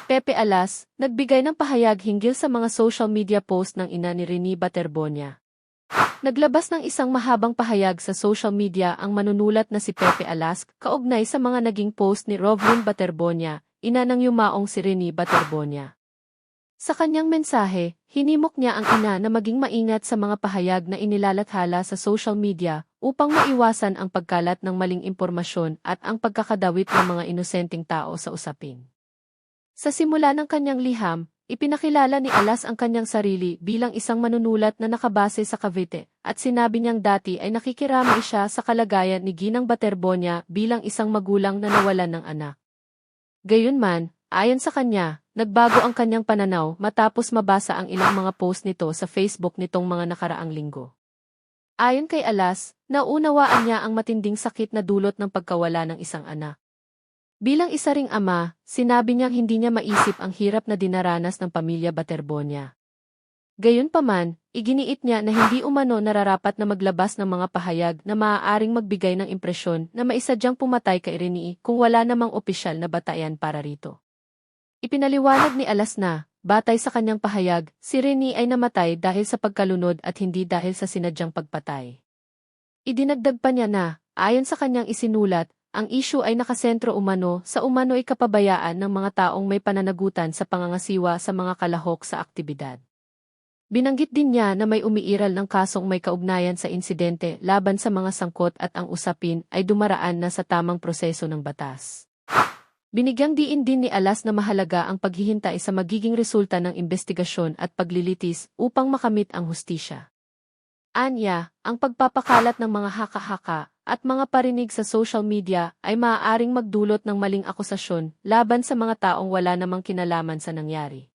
Pepe Alas, nagbigay ng pahayag hinggil sa mga social media post ng ina ni Rene Baterbonia. Naglabas ng isang mahabang pahayag sa social media ang manunulat na si Pepe Alas kaugnay sa mga naging post ni Rovelyn Baterbonia, ina ng yumaong si Rene Baterbonia. Sa kanyang mensahe, hinimok niya ang ina na maging maingat sa mga pahayag na inilalathala sa social media upang maiwasan ang pagkalat ng maling impormasyon at ang pagkakadawit ng mga inosenteng tao sa usapin. Sa simula ng kanyang liham, ipinakilala ni Alas ang kanyang sarili bilang isang manunulat na nakabase sa Cavite at sinabi niyang dati ay nakikiramay siya sa kalagayan ni Ginang Baterbonia bilang isang magulang na nawalan ng anak. Gayunman, ayon sa kanya, nagbago ang kanyang pananaw matapos mabasa ang ilang mga post nito sa Facebook nitong mga nakaraang linggo. Ayon kay Alas, naunawaan niya ang matinding sakit na dulot ng pagkawala ng isang anak. Bilang isa ring ama, sinabi niyang hindi niya maisip ang hirap na dinaranas ng pamilya Baterbonia. Gayunpaman, iginiit niya na hindi umano nararapat na maglabas ng mga pahayag na maaaring magbigay ng impresyon na maisadyang pumatay kay Rene kung wala namang opisyal na batayan para rito. Ipinaliwanag ni Alas na, batay sa kanyang pahayag, si Rene ay namatay dahil sa pagkalunod at hindi dahil sa sinadyang pagpatay. Idinagdag pa niya na, ayon sa kanyang isinulat, ang issue ay nakasentro umano sa umano'y kapabayaan ng mga taong may pananagutan sa pangangasiwa sa mga kalahok sa aktibidad. Binanggit din niya na may umiiral ng kasong may kaugnayan sa insidente laban sa mga sangkot at ang usapin ay dumaraan na sa tamang proseso ng batas. Binigyang diin din ni Alas na mahalaga ang paghihintay sa magiging resulta ng investigasyon at paglilitis upang makamit ang hustisya. Anya, ang pagpapakalat ng mga haka-haka at mga parinig sa social media ay maaaring magdulot ng maling akusasyon laban sa mga taong wala namang kinalaman sa nangyari.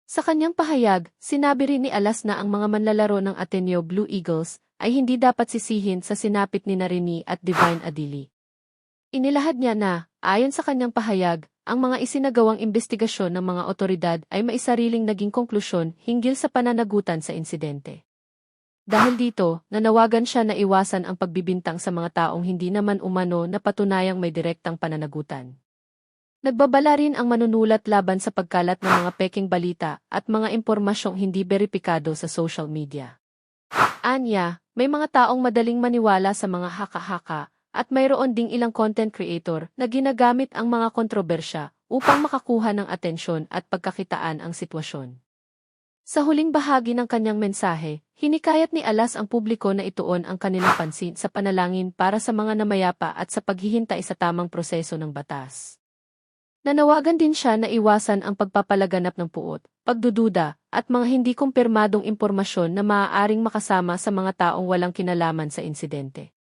Sa kanyang pahayag, sinabi rin ni Alas na ang mga manlalaro ng Ateneo Blue Eagles ay hindi dapat sisihin sa sinapit ni Rene at Divine Adili. Inilahad niya na, ayon sa kanyang pahayag, ang mga isinagawang investigasyon ng mga otoridad ay maisariling naging konklusyon hinggil sa pananagutan sa insidente. Dahil dito, nanawagan siya na iwasan ang pagbibintang sa mga taong hindi naman umano na patunayang may direktang pananagutan. Nagbabala rin ang manunulat laban sa pagkalat ng mga peking balita at mga impormasyong hindi beripikado sa social media. Anya, may mga taong madaling maniwala sa mga haka-haka at mayroon ding ilang content creator na ginagamit ang mga kontrobersya upang makakuha ng atensyon at pagkakitaan ang sitwasyon. Sa huling bahagi ng kanyang mensahe, hinikayat ni Alas ang publiko na ituon ang kanilang pansin sa panalangin para sa mga namayapa at sa paghihintay sa tamang proseso ng batas. Nanawagan din siya na iwasan ang pagpapalaganap ng puot, pagdududa, at mga hindi kumpirmadong impormasyon na maaaring makasama sa mga taong walang kinalaman sa insidente.